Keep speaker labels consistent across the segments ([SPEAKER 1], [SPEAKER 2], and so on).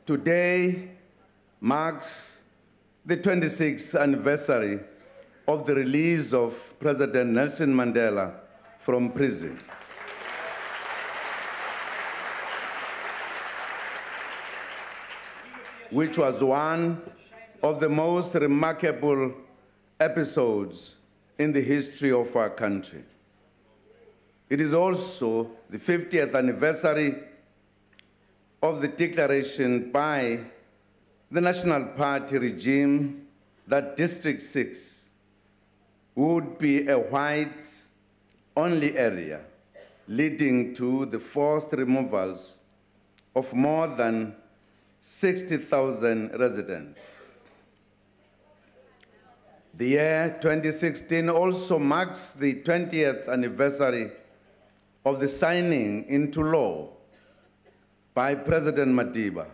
[SPEAKER 1] Today marks the 26th anniversary of the release of President Nelson Mandela from prison. Which was one of the most remarkable episodes in the history of our country. It is also the 50th anniversary of the declaration by the National Party regime that District 6 would be a white-only area, leading to the forced removals of more than 60,000 residents. The year 2016 also marks the 20th anniversary of the signing into law by President Madiba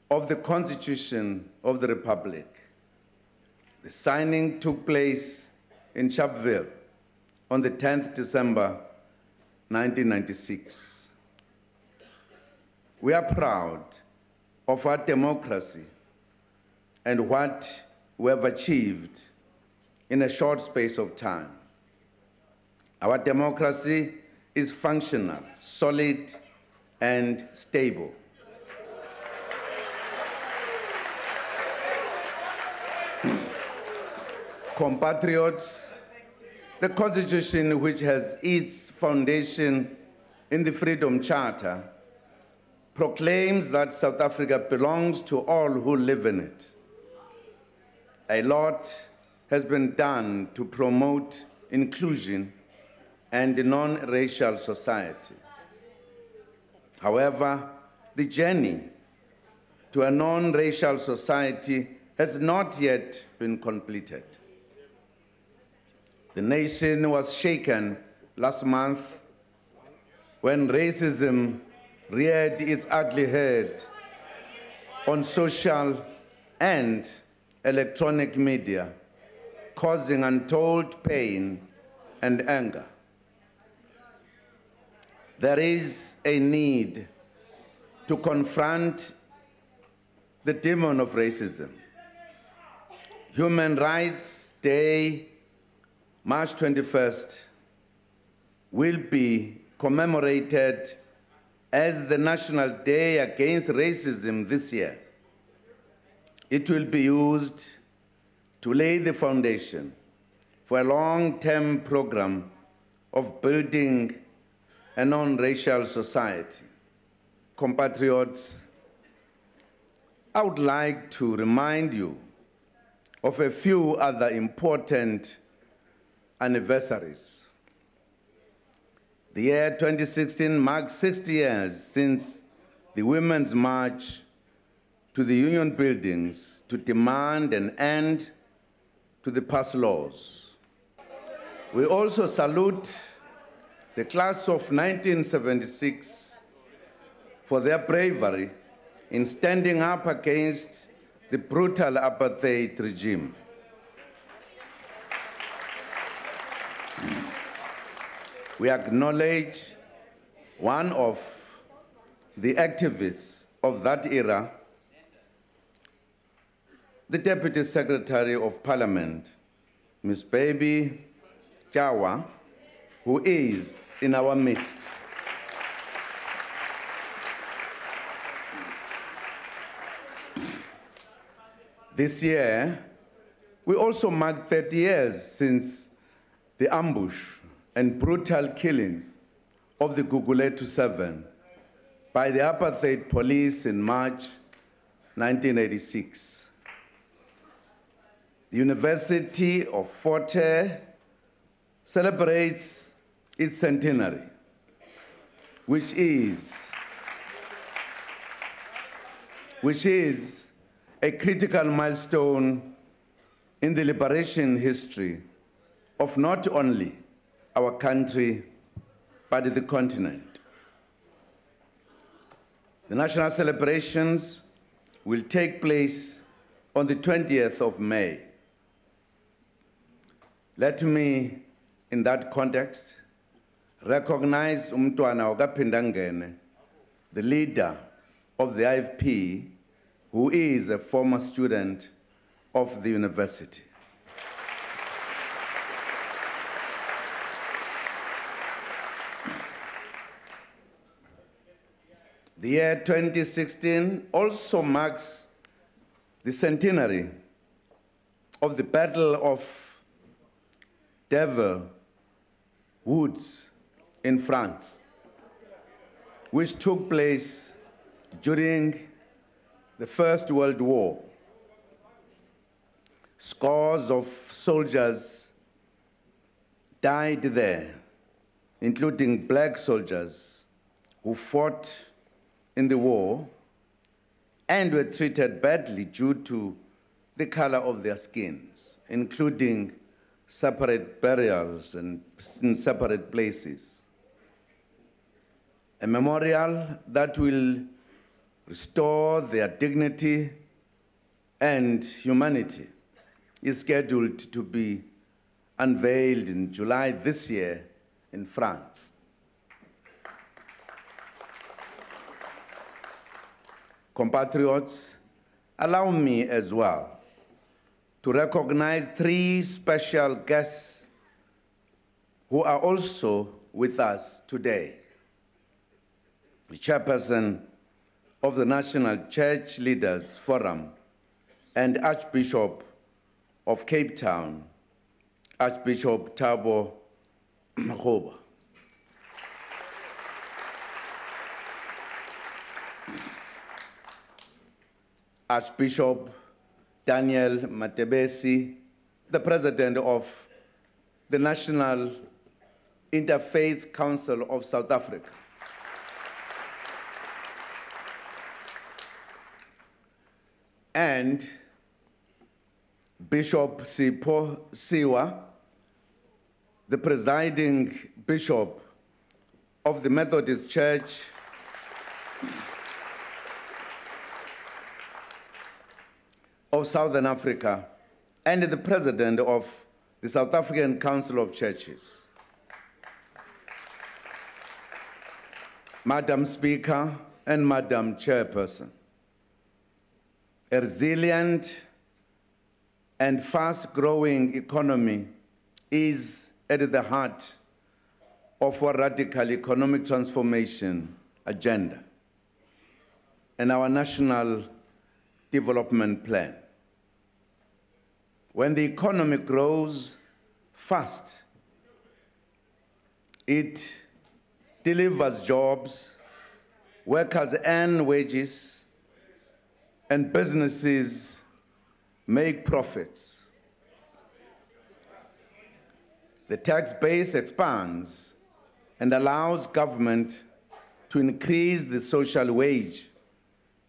[SPEAKER 1] of the Constitution of the Republic. The signing took place in Sharpeville on the 10th December 1996. We are proud of our democracy and what we have achieved in a short space of time. Our democracy is functional, solid, and stable. Compatriots, the Constitution, which has its foundation in the Freedom Charter, proclaims that South Africa belongs to all who live in it. A lot has been done to promote inclusion and a non-racial society. However, the journey to a non-racial society has not yet been completed. The nation was shaken last month when racism reared its ugly head on social and electronic media, causing untold pain and anger. There is a need to confront the demon of racism. Human Rights Day, March 21st, will be commemorated as the National Day Against Racism this year. It will be used to lay the foundation for a long-term program of building a non-racial society. Compatriots, I would like to remind you of a few other important anniversaries. The year 2016 marks 60 years since the Women's March to the Union buildings to demand an end to the past laws. We also salute the class of 1976 for their bravery in standing up against the brutal apartheid regime. We acknowledge one of the activists of that era, the Deputy Secretary of Parliament, Ms. Baby Jawa, who is in our midst. This year, we also mark 30 years since the ambush and brutal killing of the Gugulethu 7 by the apartheid police in March 1986. The University of Fort Hare celebrates its centenary, which is a critical milestone in the liberation history of not only our country, but the continent. The national celebrations will take place on the 20th of May. Let me, in that context, recognize Umntwana okaPhindangene, the leader of the IFP, who is a former student of the university. The year 2016 also marks the centenary of the Battle of Devil Woods in France, which took place during the First World War. Scores of soldiers died there, including black soldiers who fought in the war and were treated badly due to the color of their skins, including separate burials and in separate places. A memorial that will restore their dignity and humanity is scheduled to be unveiled in July this year in France. Compatriots, allow me as well to recognize three special guests who are also with us today. The chairperson of the National Church Leaders Forum and Archbishop of Cape Town, Archbishop Thabo Makgoba. Archbishop Daniel Matebesi, the president of the National Interfaith Council of South Africa. And Bishop Sipho Siwa, the presiding bishop of the Methodist Church of Southern Africa, and the president of the South African Council of Churches. Madam Speaker and Madam Chairperson, a resilient and fast-growing economy is at the heart of our radical economic transformation agenda and our national development plan. When the economy grows fast, it delivers jobs, workers earn wages, and businesses make profits. The tax base expands and allows government to increase the social wage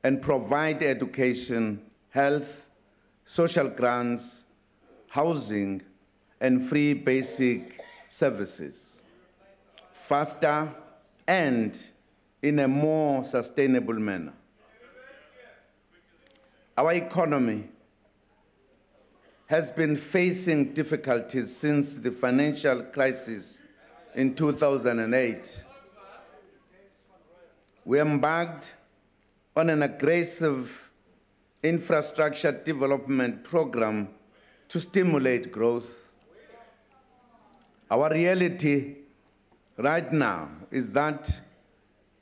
[SPEAKER 1] and provide education, health, social grants, housing, and free basic services faster and in a more sustainable manner. Our economy has been facing difficulties since the financial crisis in 2008. We embarked on an aggressive infrastructure development program to stimulate growth. Our reality right now is that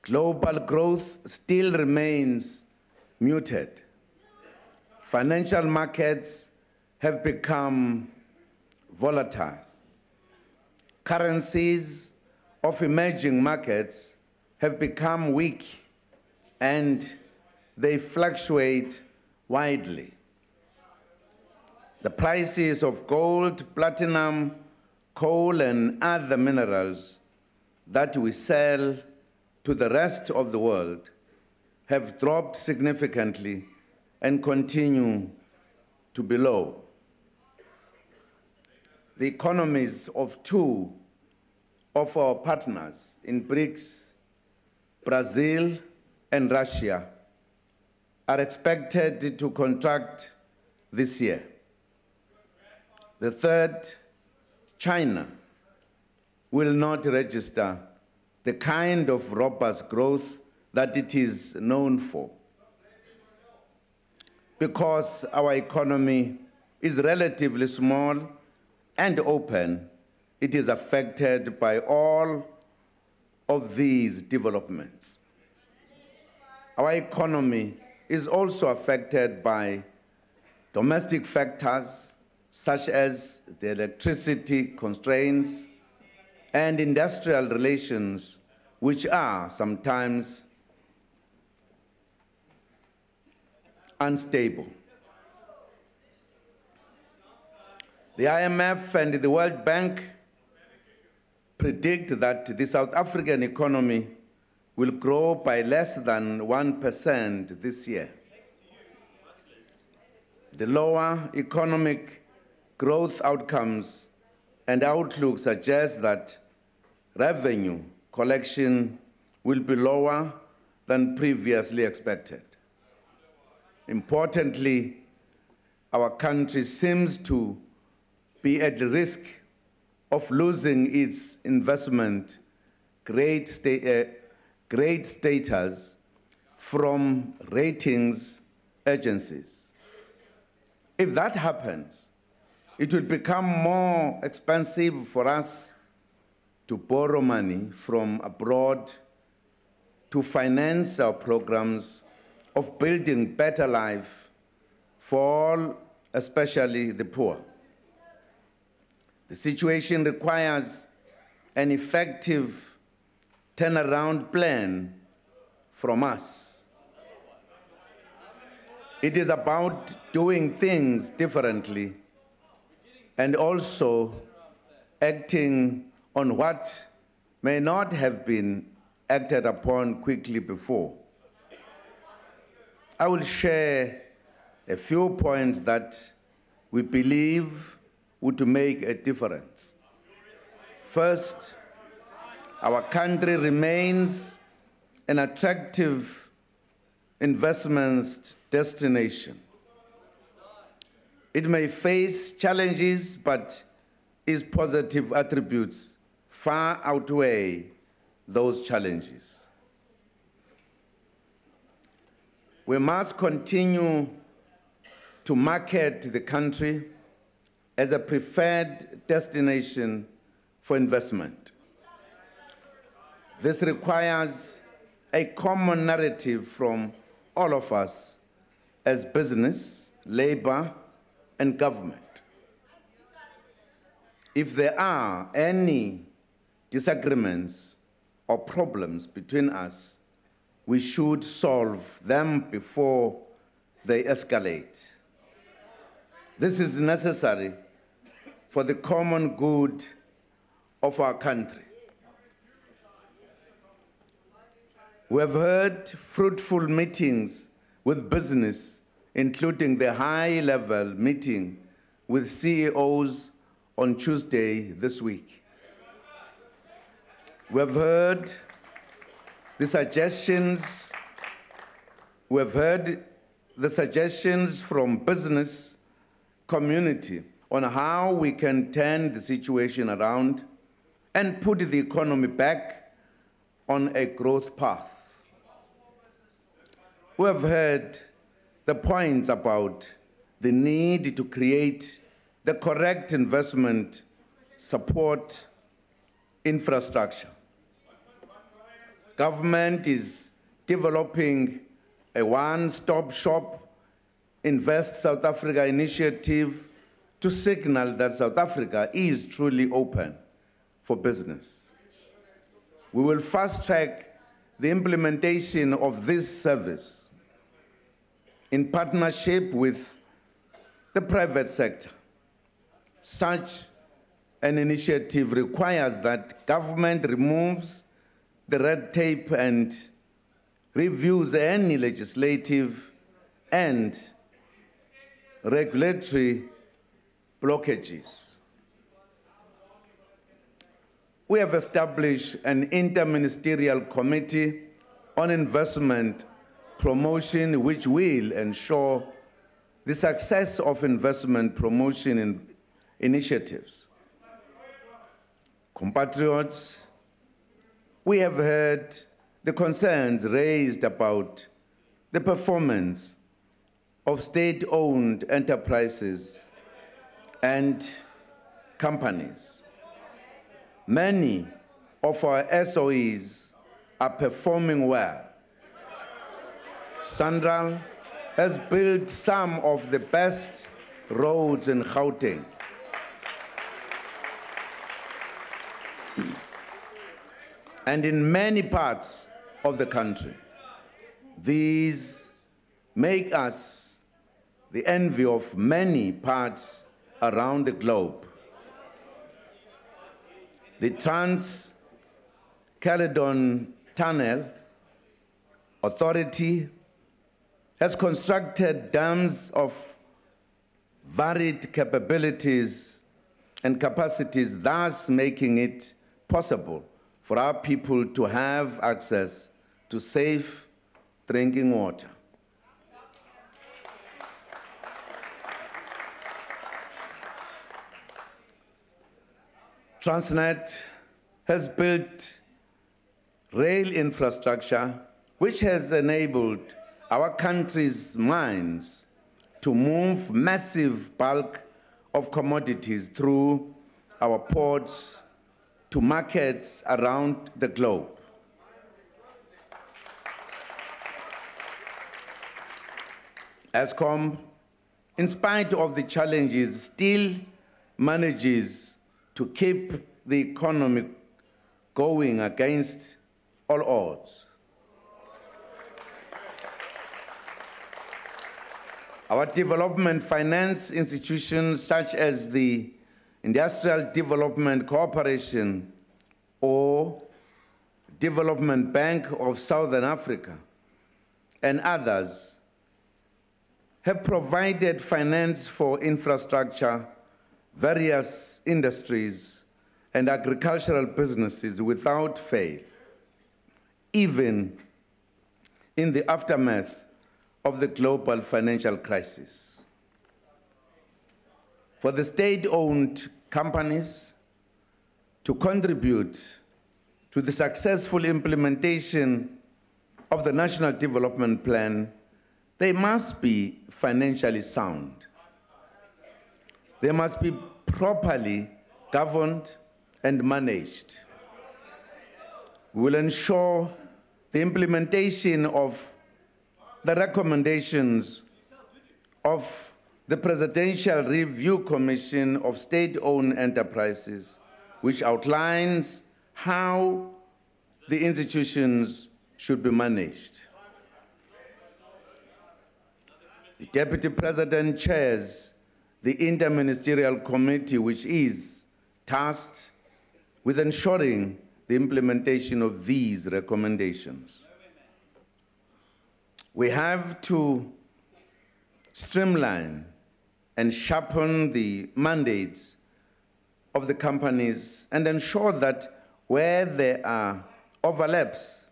[SPEAKER 1] global growth still remains muted. Financial markets have become volatile. Currencies of emerging markets have become weak and they fluctuate widely. The prices of gold, platinum, coal, and other minerals that we sell to the rest of the world have dropped significantly and continue to be low. The economies of two of our partners in BRICS, Brazil and Russia, are expected to contract this year. The third, China, will not register the kind of robust growth that it is known for. Because our economy is relatively small and open, it is affected by all of these developments. Our economy is also affected by domestic factors such as the electricity constraints and industrial relations, which are sometimes unstable. The IMF and the World Bank predict that the South African economy will grow by less than 1% this year. The lower economic growth outcomes and outlook suggest that revenue collection will be lower than previously expected. Importantly, our country seems to be at risk of losing its investment grade status from ratings agencies. If that happens, it will become more expensive for us to borrow money from abroad to finance our programs of building better life for all, especially the poor. The situation requires an effective turnaround plan from us. It is about doing things differently and also acting on what may not have been acted upon quickly before. I will share a few points that we believe would make a difference. First, our country remains an attractive investment destination. It may face challenges, but its positive attributes far outweigh those challenges. We must continue to market the country as a preferred destination for investment. This requires a common narrative from all of us as business, labor, and government. If there are any disagreements or problems between us, we should solve them before they escalate. This is necessary for the common good of our country. We have heard fruitful meetings with business, including the high-level meeting with CEOs on Tuesday this week. We have heard the suggestions from business community on how we can turn the situation around and put the economy back on a growth path. We have heard the points about the need to create the correct investment support infrastructure. Government is developing a one-stop shop Invest South Africa initiative to signal that South Africa is truly open for business. We will fast-track the implementation of this service in partnership with the private sector. Such an initiative requires that government removes the red tape and reviews any legislative and regulatory blockages. We have established an interministerial committee on investment promotion, which will ensure the success of investment promotion initiatives. Compatriots, we have heard the concerns raised about the performance of state-owned enterprises and companies. Many of our SOEs are performing well. Central has built some of the best roads in Gauteng. And in many parts of the country. These make us the envy of many parts around the globe. The Trans-Caledon Tunnel Authority has constructed dams of varied capabilities and capacities, thus making it possible for our people to have access to safe drinking water. Transnet has built rail infrastructure which has enabled our country's mines to move massive bulk of commodities through our ports to markets around the globe. Eskom, in spite of the challenges, still manages to keep the economy going against all odds. Our development finance institutions, such as the Industrial Development Corporation or Development Bank of Southern Africa, and others, have provided finance for infrastructure, various industries, and agricultural businesses without fail, even in the aftermath of the global financial crisis. For the state-owned companies to contribute to the successful implementation of the National Development Plan, they must be financially sound. They must be properly governed and managed. We will ensure the implementation of the recommendations of the Presidential Review Commission of State-Owned Enterprises, which outlines how the institutions should be managed. The Deputy President chairs the Interministerial Committee, which is tasked with ensuring the implementation of these recommendations. We have to streamline and sharpen the mandates of the companies and ensure that where there are overlaps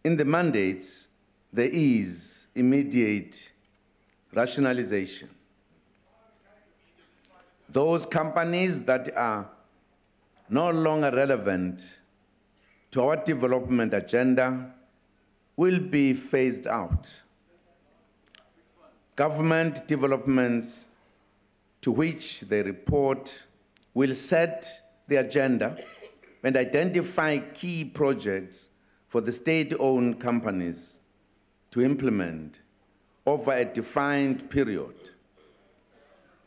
[SPEAKER 1] in the mandates, there is immediate rationalization. Those companies that are no longer relevant to our development agenda will be phased out. Government developments to which they report will set the agenda and identify key projects for the state-owned companies to implement over a defined period.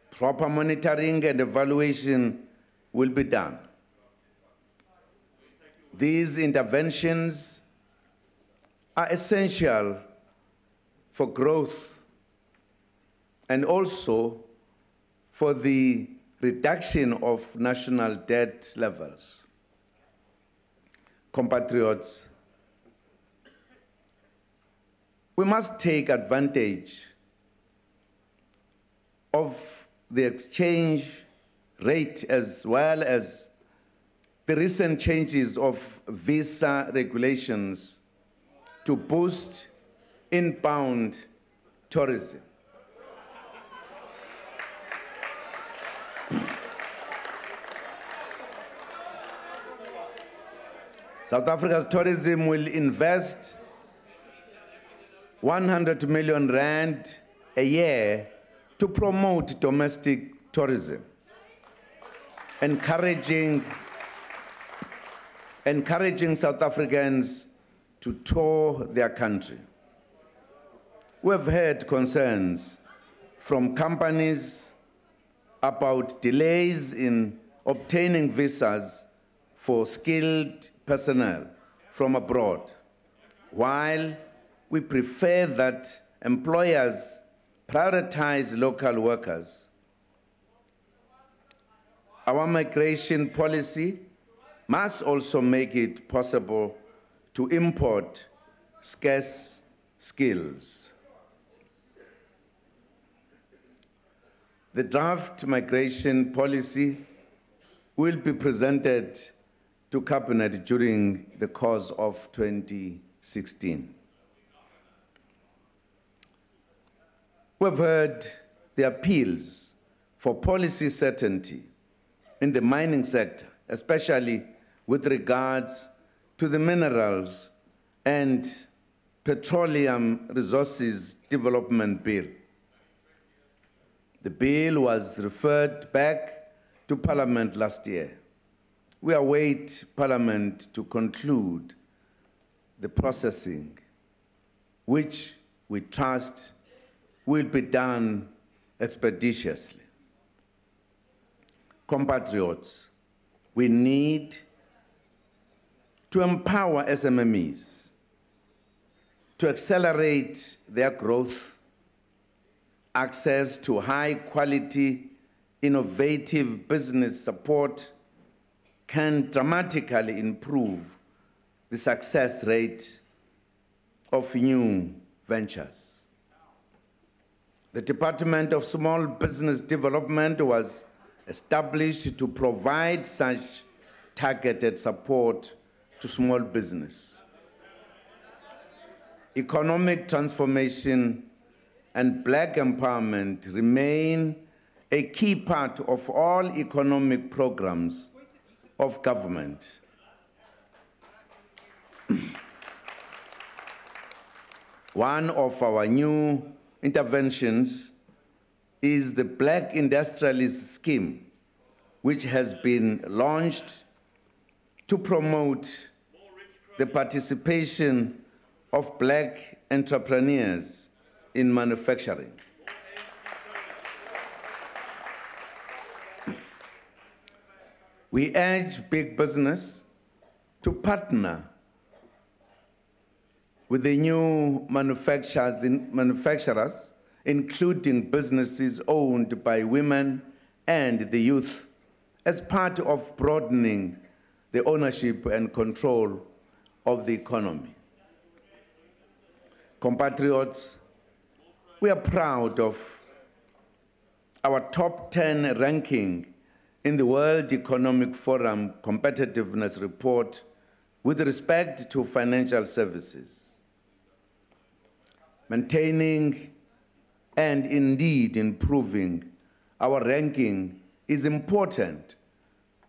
[SPEAKER 1] Proper monitoring and evaluation will be done. These interventions are essential for growth and also for the reduction of national debt levels. Compatriots, we must take advantage of the exchange rate as well as the recent changes of visa regulations to boost inbound tourism. South Africa's tourism will invest 100 million rand a year to promote domestic tourism, encouraging South Africans to tour their country. We have heard concerns from companies about delays in obtaining visas for skilled personnel from abroad, while we prefer that employers prioritize local workers. Our migration policy must also make it possible to import scarce skills. The draft migration policy will be presented to Cabinet during the course of 2016. We've heard the appeals for policy certainty in the mining sector, especially with regards to the Minerals and Petroleum Resources Development Bill. The bill was referred back to Parliament last year. We await Parliament to conclude the processing, which we trust will be done expeditiously. Compatriots, we need to empower SMMEs to accelerate their growth. Access to high-quality, innovative business support can dramatically improve the success rate of new ventures. The Department of Small Business Development was established to provide such targeted support to small business. Economic transformation and Black empowerment remain a key part of all economic programs of government. One of our new interventions is the Black Industrialist Scheme, which has been launched to promote the participation of Black entrepreneurs in manufacturing. We urge big business to partner with the new manufacturers, including businesses owned by women and the youth, as part of broadening the ownership and control of the economy. Compatriots, we are proud of our top 10 ranking in the World Economic Forum Competitiveness Report with respect to financial services. Maintaining and indeed improving our ranking is important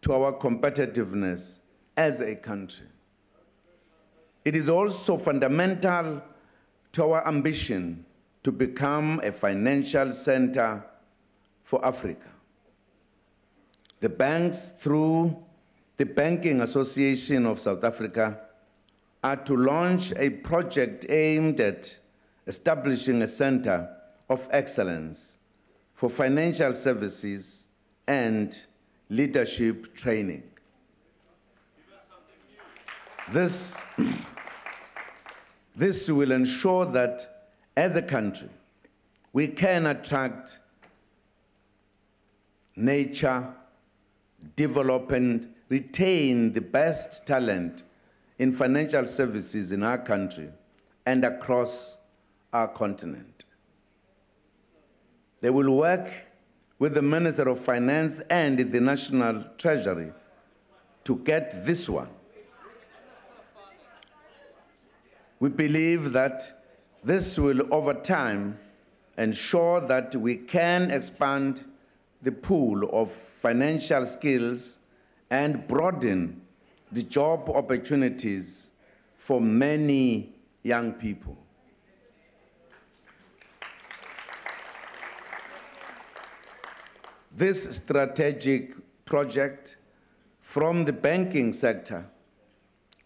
[SPEAKER 1] to our competitiveness as a country. It is also fundamental to our ambition to become a financial center for Africa. The banks, through the Banking Association of South Africa, are to launch a project aimed at establishing a center of excellence for financial services and leadership training. This will ensure that, as a country, we can attract, nurture, develop, and retain the best talent in financial services in our country and across our continent. They will work with the Minister of Finance and the National Treasury to get this one. We believe that this will, over time, ensure that we can expand the pool of financial skills and broaden the job opportunities for many young people. This strategic project from the banking sector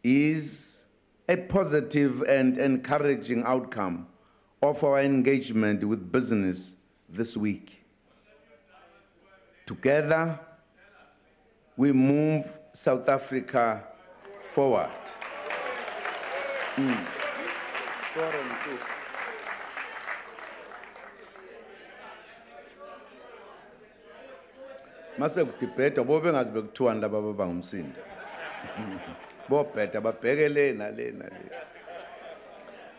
[SPEAKER 1] is a positive and encouraging outcome of our engagement with business this week. Together, we move South Africa forward. Mase kudibheda bobe ngazi bekuthiwani laba babangumsindo. Bobheda babheke le nale nale.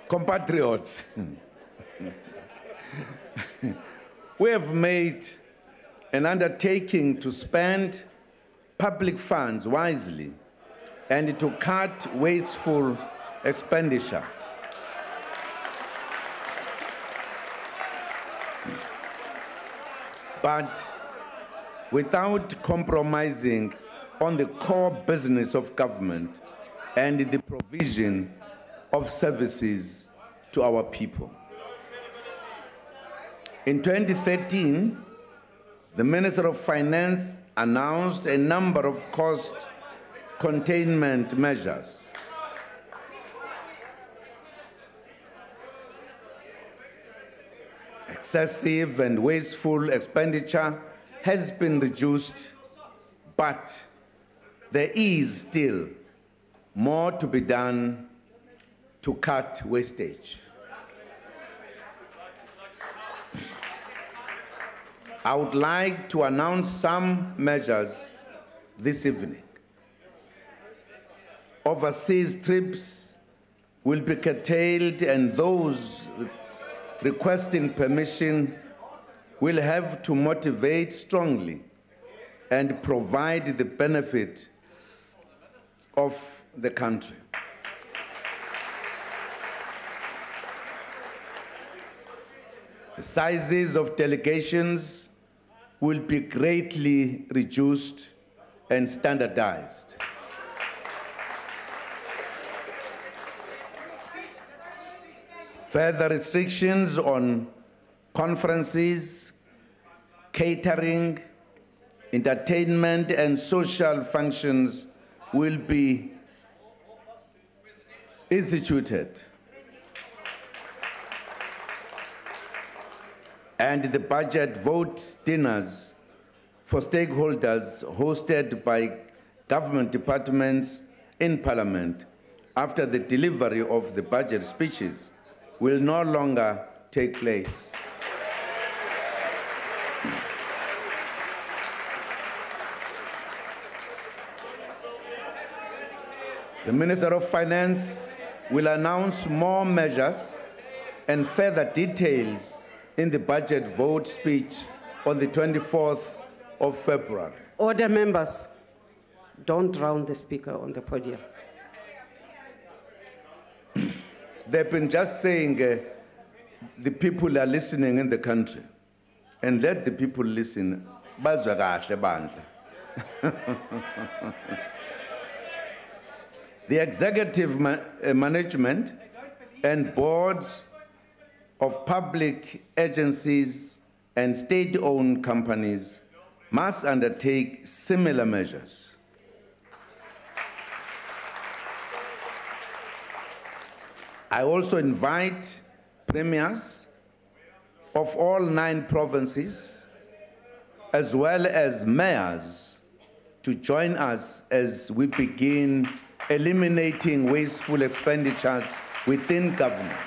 [SPEAKER 1] Compatriots, we have made an undertaking to spend public funds wisely and to cut wasteful expenditure. But without compromising on the core business of government and the provision of services to our people. In 2013, the Minister of Finance announced a number of cost containment measures. Excessive and wasteful expenditure has been reduced, but there is still more to be done to cut wastage. I would like to announce some measures this evening. Overseas trips will be curtailed, and those requesting permission will have to motivate strongly and provide the benefit of the country. The sizes of delegations will be greatly reduced and standardized. Further restrictions on conferences, catering, entertainment, and social functions will be instituted. And the budget vote dinners for stakeholders hosted by government departments in Parliament after the delivery of the budget speeches will no longer take place. The Minister of Finance will announce more measures and further details in the budget vote speech on the 24th of February.
[SPEAKER 2] Order, members. Don't drown the speaker on the podium.
[SPEAKER 1] They've been just saying the people are listening in the country, and let the people listen. Bazwa kahle bandla. The executive management and boards of public agencies and state-owned companies must undertake similar measures. I also invite premiers of all 9 provinces, as well as mayors, to join us as we begin eliminating wasteful expenditures within government.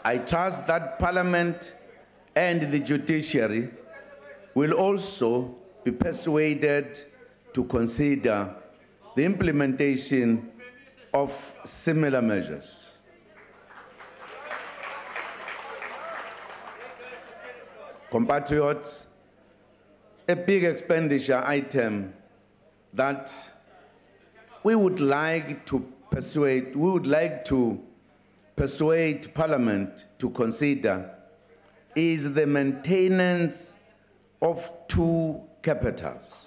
[SPEAKER 1] I trust that Parliament and the judiciary will also be persuaded to consider the implementation of similar measures. Compatriots, a big expenditure item that we would like to persuade Parliament to consider is the maintenance of 2 capitals.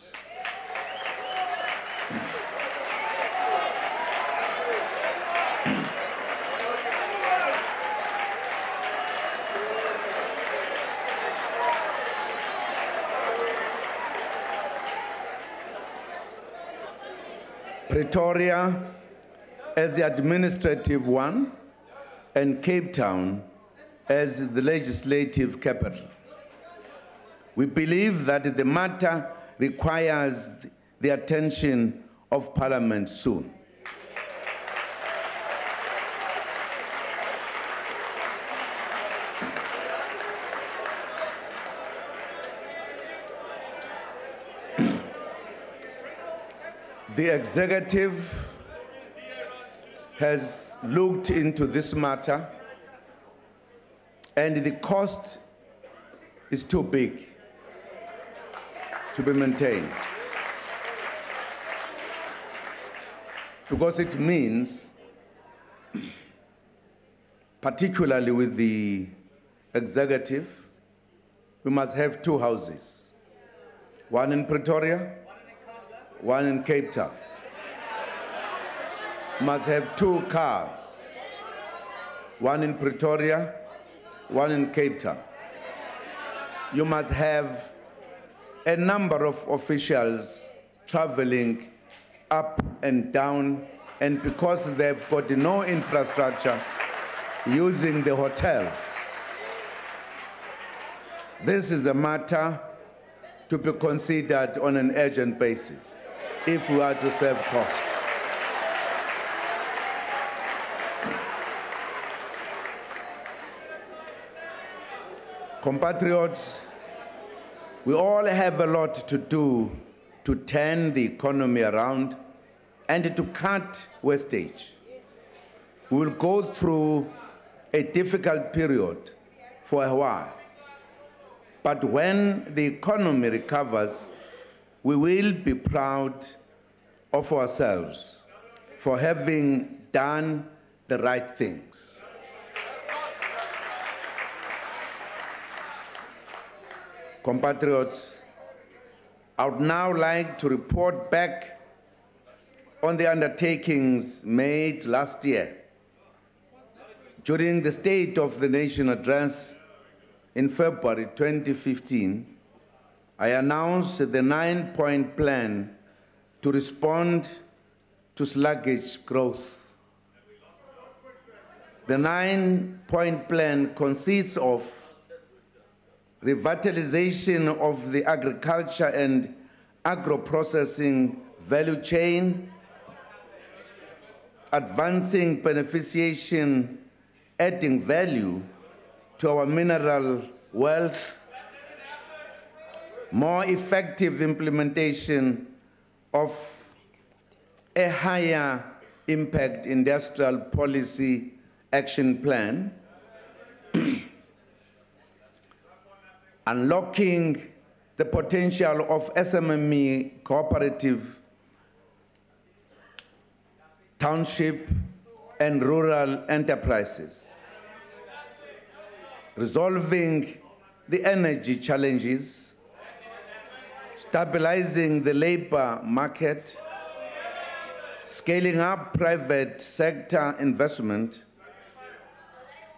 [SPEAKER 1] Pretoria as the administrative one, and Cape Town as the legislative capital. We believe that the matter requires the attention of Parliament soon. The executive has looked into this matter, and the cost is too big to be maintained, because it means, particularly with the executive, we must have 2 houses, one in Pretoria, one in Cape Town. Must have 2 cars, one in Pretoria, one in Cape Town. You must have a number of officials traveling up and down, and because they've got no infrastructure, using the hotels. This is a matter to be considered on an urgent basis if we are to save costs. Compatriots, we all have a lot to do to turn the economy around and to cut wastage. We will go through a difficult period for a while, but when the economy recovers, we will be proud of ourselves for having done the right things. Compatriots, I would now like to report back on the undertakings made last year. During the State of the Nation address in February 2015, I announced the 9-point plan to respond to sluggish growth. The 9-point plan consists of revitalization of the agriculture and agro-processing value chain, advancing beneficiation, adding value to our mineral wealth, more effective implementation of a higher impact industrial policy action plan, unlocking the potential of SMME cooperative, township, and rural enterprises, resolving the energy challenges, stabilizing the labor market, scaling up private sector investment,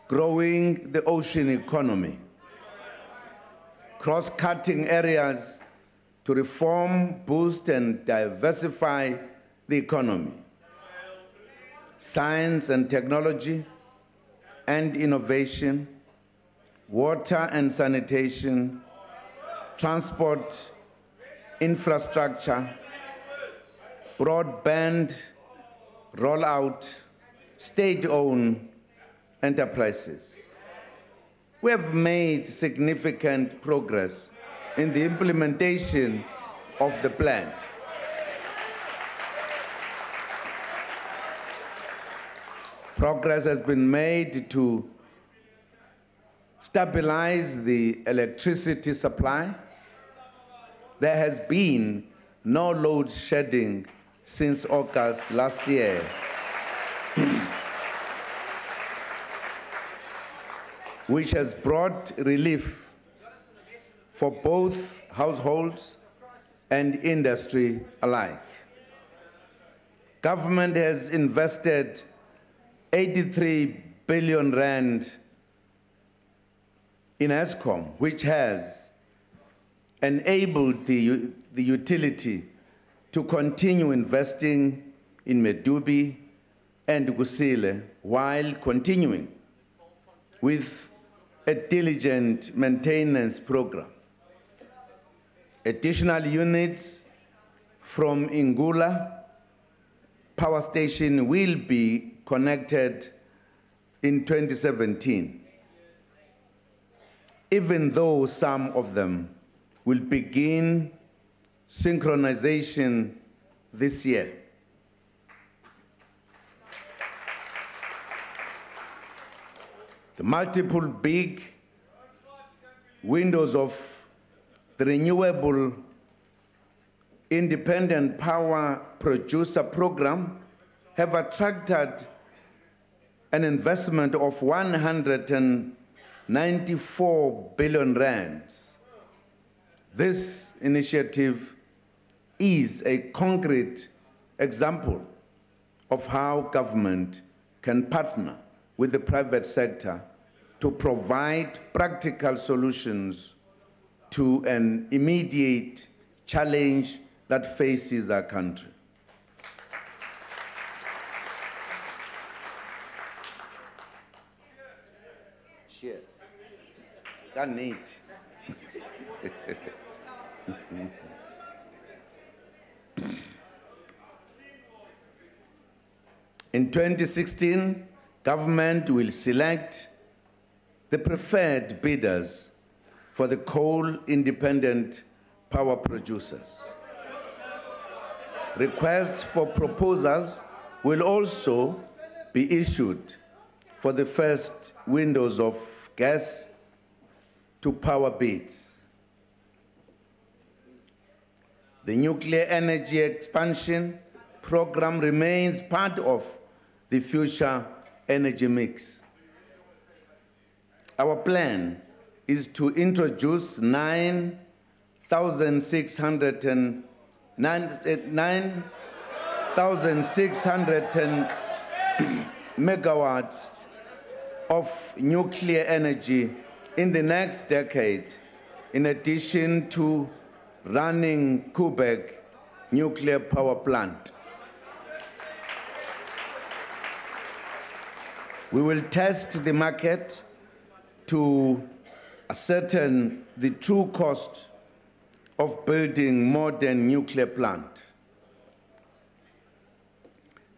[SPEAKER 1] growing the ocean economy, cross-cutting areas to reform, boost, and diversify the economy, science and technology and innovation, water and sanitation, transport, infrastructure, broadband rollout, state-owned enterprises. We have made significant progress in the implementation of the plan. Progress has been made to stabilize the electricity supply. There has been no load shedding since August last year. Which has brought relief for both households and industry alike. Government has invested 83 billion rand in Eskom, which has enabled the utility to continue investing in Medupi and Kusile while continuing with a diligent maintenance program. Additional units from Ingula Power Station will be connected in 2017, even though some of them will begin synchronization this year. The multiple big windows of the Renewable Independent Power Producer Program have attracted an investment of 194 billion rand. This initiative is a concrete example of how government can partner with the private sector to provide practical solutions to an immediate challenge that faces our country. Cheers. Can't eat. In 2016, government will select the preferred bidders for the coal-independent power producers. Requests for proposals will also be issued for the first windows of gas to power bids. The nuclear energy expansion program remains part of the future energy mix. Our plan is to introduce 9,600 megawatts of nuclear energy in the next decade, in addition to running Koeberg nuclear power plant. We will test the market to ascertain the true cost of building modern nuclear plant.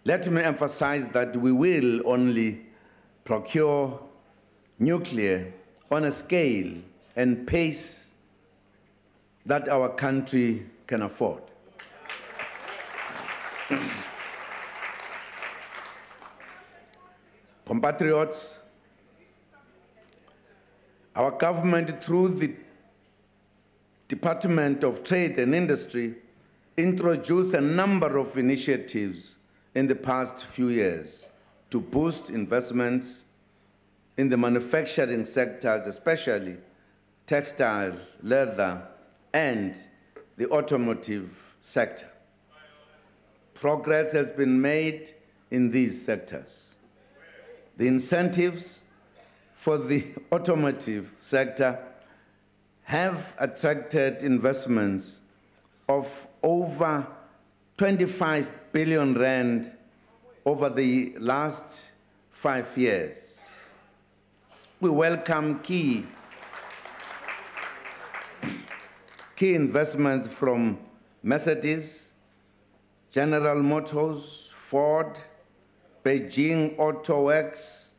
[SPEAKER 1] Let me emphasize that we will only procure nuclear on a scale and pace that our country can afford. Compatriots, our government, through the Department of Trade and Industry, introduced a number of initiatives in the past few years to boost investments in the manufacturing sectors, especially textile, leather, and the automotive sector. Progress has been made in these sectors. The incentives for the automotive sector have attracted investments of over 25 billion rand over the last 5 years. We welcome key investments from Mercedes, General Motors, Ford, Beijing Auto Works,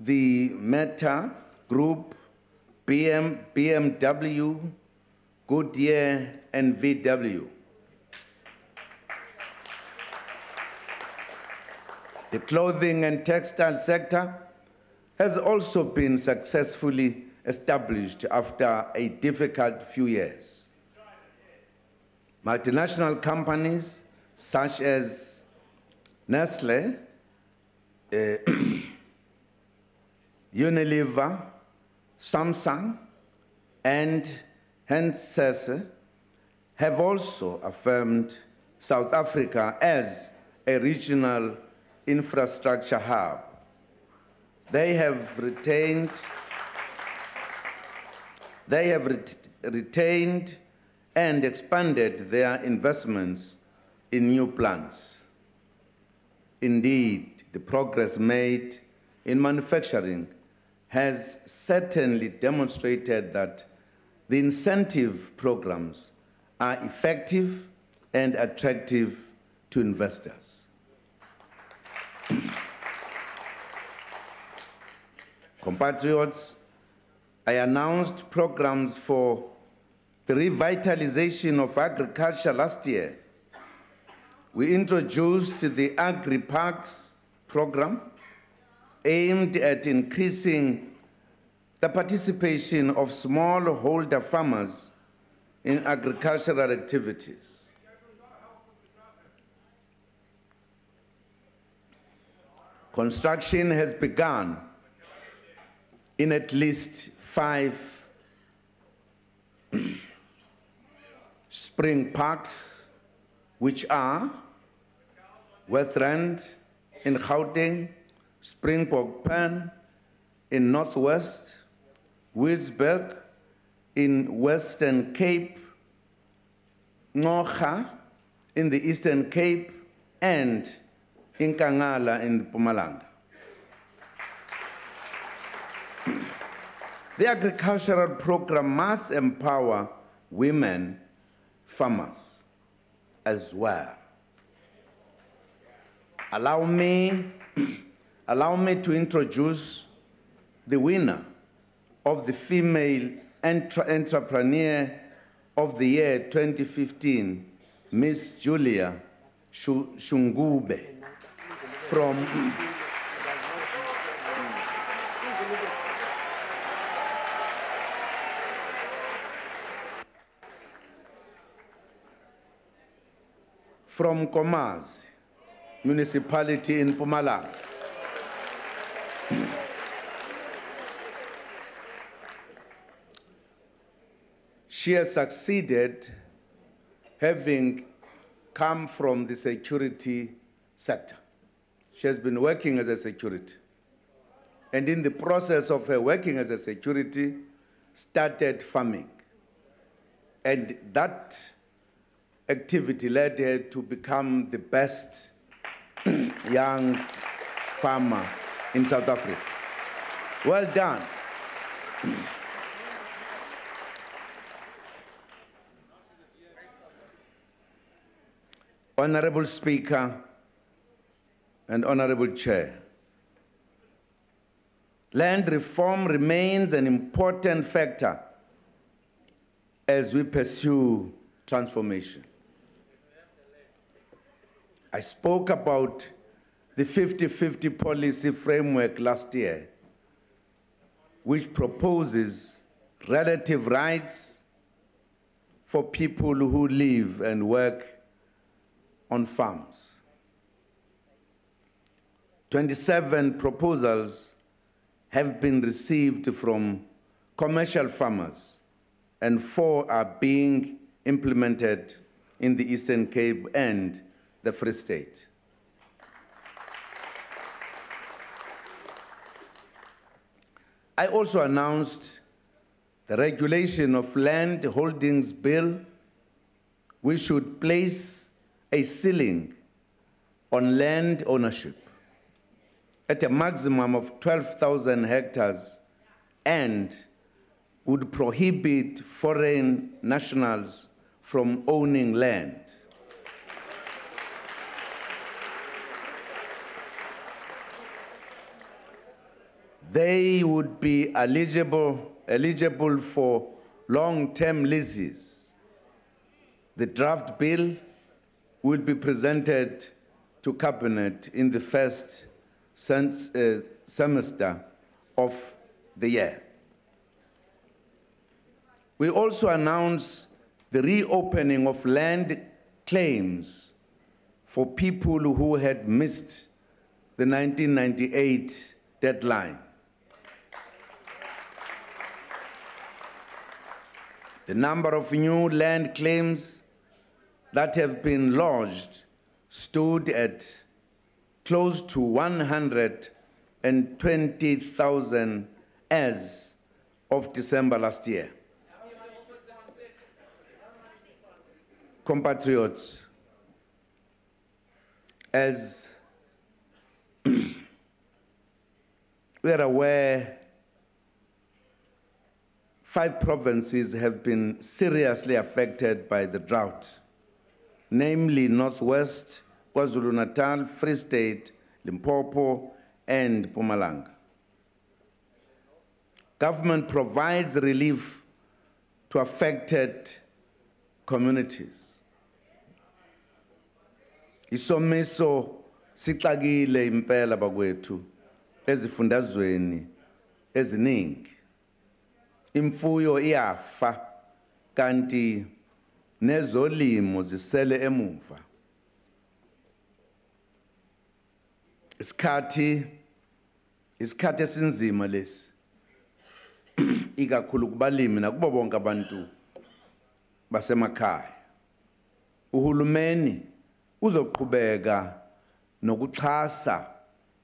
[SPEAKER 1] the Meta Group, BMW, Goodyear, and VW. The clothing and textile sector has also been successfully established after a difficult few years. Multinational companies such as Nestle, Unilever, Samsung, and Hensese have also affirmed South Africa as a regional infrastructure hub. They have retained and expanded their investments in new plants. Indeed, the progress made in manufacturing has certainly demonstrated that the incentive programs are effective and attractive to investors. Compatriots, I announced programs for the revitalization of agriculture last year. We introduced the Agri-Parks program aimed at increasing the participation of smallholder farmers in agricultural activities. Construction has begun in at least 5 spring parks, which are Westland in Gauteng, Springbok Pan in Northwest, Wilsberg in Western Cape, Ngocha in the Eastern Cape, and Inkangala in Mpumalanga. The agricultural program must empower women farmers as well. Allow me to introduce the winner of the Female Entrepreneur of the Year 2015, Miss Julia Shungube from Komazi municipality in Mpumalanga. She has succeeded, having come from the security sector. She has been working as a security. And in the process of her working as a security, started farming. And that activity led her to become the best young farmer in South Africa. Well done. Honorable Speaker and Honorable Chair, land reform remains an important factor as we pursue transformation. I spoke about the 50-50 policy framework last year, which proposes relative rights for people who live and work on farms. 27 proposals have been received from commercial farmers, and 4 are being implemented in the Eastern Cape and the Free State. I also announced the regulation of land holdings bill, which should place a ceiling on land ownership at a maximum of 12,000 hectares and would prohibit foreign nationals from owning land. They would be eligible for long-term leases. The draft bill will be presented to Cabinet in the first semester of the year. We also announced the reopening of land claims for people who had missed the 1998 deadline. The number of new land claims that have been lodged stood at close to 120,000 as of December last year. Compatriots, as we are aware, 5 provinces have been seriously affected by the drought, namely Northwest, KwaZulu-Natal, Free State, Limpopo, and Mpumalanga. Government provides relief to affected communities. Isomiso sixakile impela bakwethu ezifundazweni eziningi. Imfuyo iyafa kanti nezolimo zisele emuva. Isikhathi esinzima lesi ikakhulu kubalimi nakubo bonke abantu basemakhaya. Uhulumeni uzoqhubeka nokuxhasa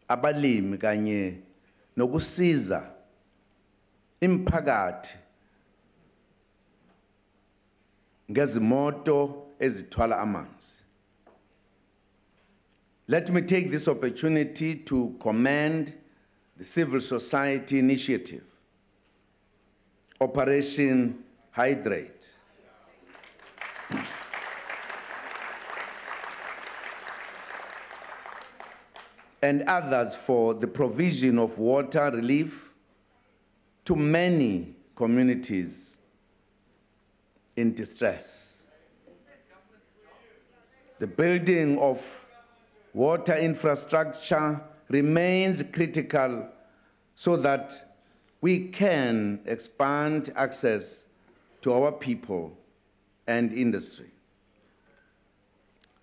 [SPEAKER 1] abalimi kanye nokusiza imphakathi ngezimoto ezithwala amanzi. Let me take this opportunity to commend the civil society initiative, Operation Hydrate. And others for the provision of water relief to many communities in distress. The building of water infrastructure remains critical so that we can expand access to our people and industry.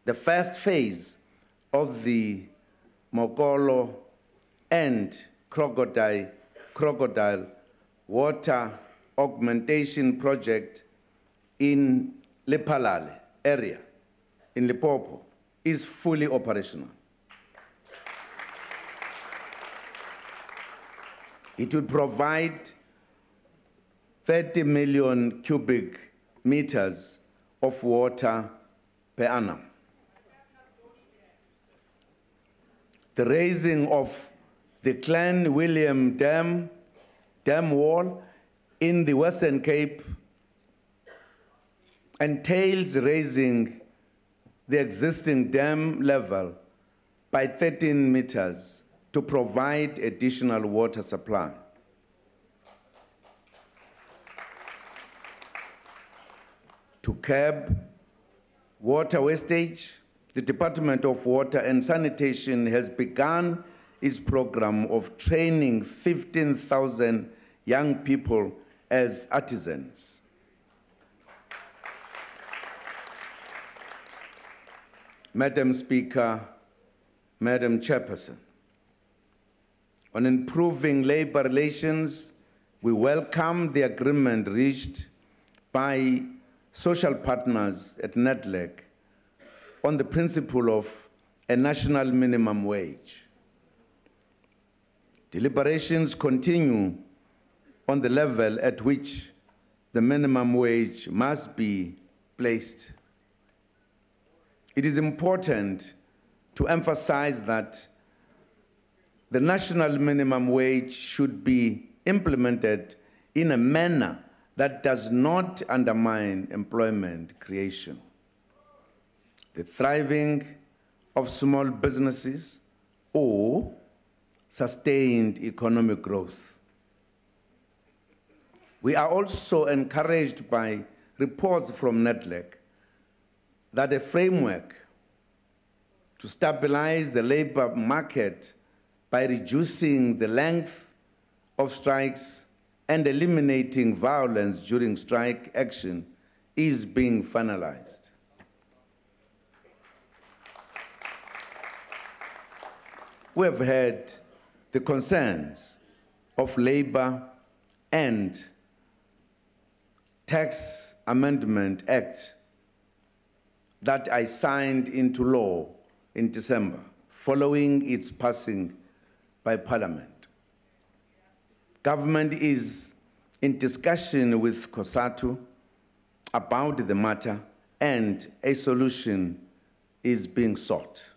[SPEAKER 1] The first phase of the Mokolo and Crocodile water augmentation project in Lephalale area in Limpopo is fully operational. It would provide 30 million cubic meters of water per annum. The raising of the Clan William Dam wall in the Western Cape entails raising the existing dam level by 13 meters to provide additional water supply. To curb water wastage, the Department of Water and Sanitation has begun its program of training 15,000 young people as artisans. Madam Speaker, Madam Chairperson, on improving labor relations, we welcome the agreement reached by social partners at NEDLAC on the principle of a national minimum wage. Deliberations continue on the level at which the minimum wage must be placed. It is important to emphasize that the national minimum wage should be implemented in a manner that does not undermine employment creation, the thriving of small businesses, or sustained economic growth. We are also encouraged by reports from NEDLAC that a framework to stabilize the labor market by reducing the length of strikes and eliminating violence during strike action is being finalized. We have heard the concerns of labor and tax Amendment Act that I signed into law in December, following its passing by Parliament. Government is in discussion with COSATU about the matter, and a solution is being sought.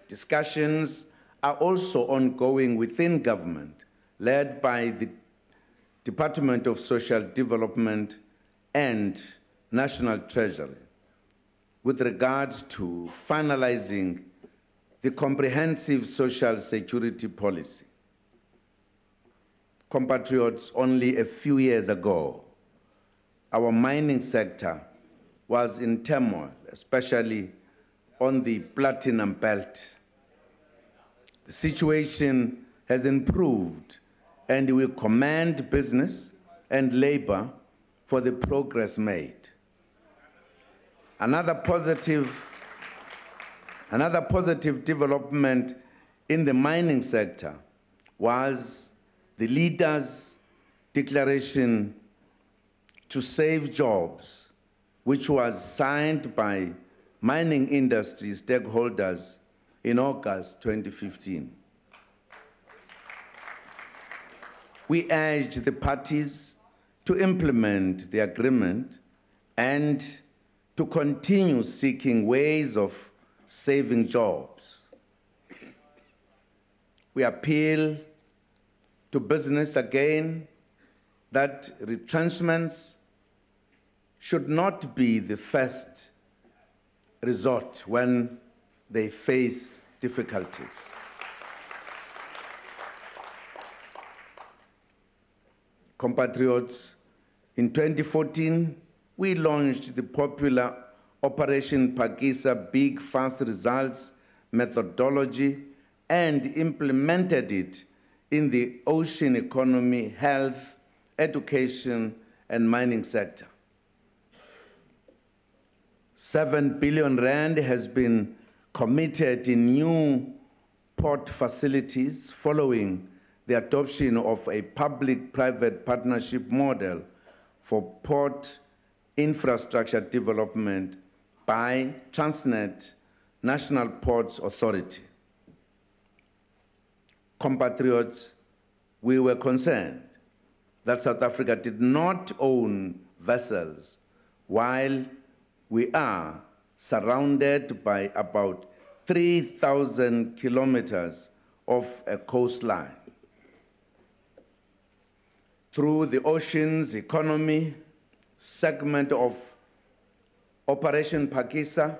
[SPEAKER 1] Discussions are also ongoing within government, led by the Department of Social Development and National Treasury, with regards to finalizing the comprehensive social security policy. Compatriots, only a few years ago, our mining sector was in turmoil, especially on the Platinum Belt. The situation has improved, and we commend business and labor for the progress made. Another positive development in the mining sector was the leaders' declaration to save jobs, which was signed by mining industry stakeholders in August 2015. We urge the parties to implement the agreement and to continue seeking ways of saving jobs. We appeal to business again that retrenchments should not be the first resort when they face difficulties. Compatriots, in 2014, we launched the popular Operation Phakisa Big Fast Results methodology and implemented it in the ocean economy, health, education, and mining sector. 7 billion rand has been committed in new port facilities following the adoption of a public-private partnership model for port infrastructure development by Transnet National Ports Authority. Compatriots, we were concerned that South Africa did not own vessels while we are surrounded by about 3,000 kilometers of a coastline. Through the oceans economy segment of Operation Phakisa,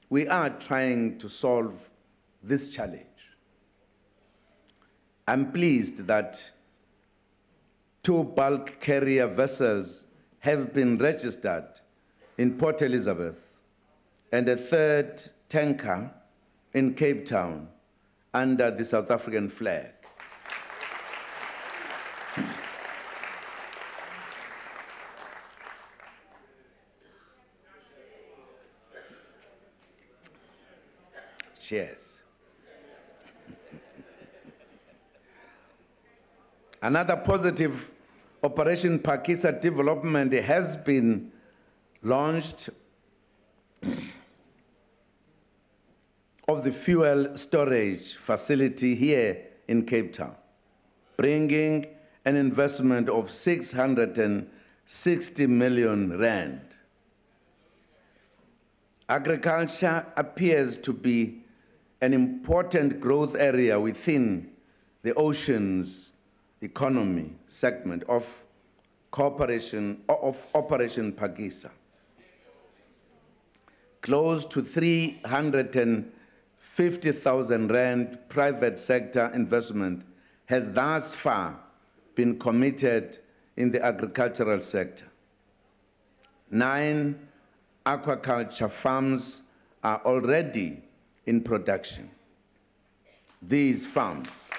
[SPEAKER 1] we are trying to solve this challenge. I'm pleased that 2 bulk carrier vessels have been registered in Port Elizabeth and a 3rd tanker in Cape Town under the South African flag. Cheers. Another positive Operation Phakisa development has been launched of the fuel storage facility here in Cape Town, bringing an investment of 660 million rand. Agriculture appears to be an important growth area within the oceans economy segment of Operation Phakisa. Close to 350,000 rand private sector investment has thus far been committed in the agricultural sector. 9 aquaculture farms are already in production. These farms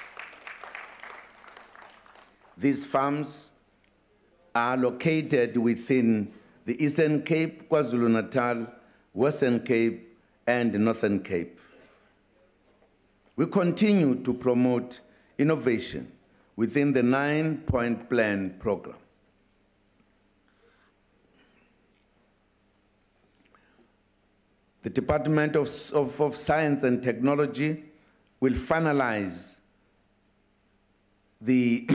[SPEAKER 1] are located within the Eastern Cape, KwaZulu-Natal, Western Cape, and Northern Cape. We continue to promote innovation within the 9-point plan program. The Department of Science and Technology will finalize the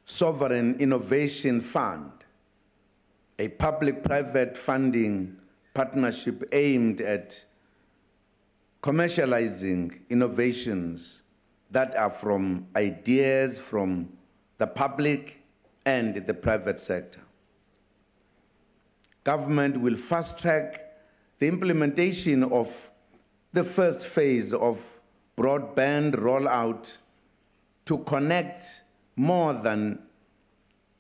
[SPEAKER 1] Sovereign Innovation Fund, a public-private funding partnership aimed at commercializing innovations that are from ideas from the public and the private sector. Government will fast-track the implementation of the first phase of broadband rollout to connect more than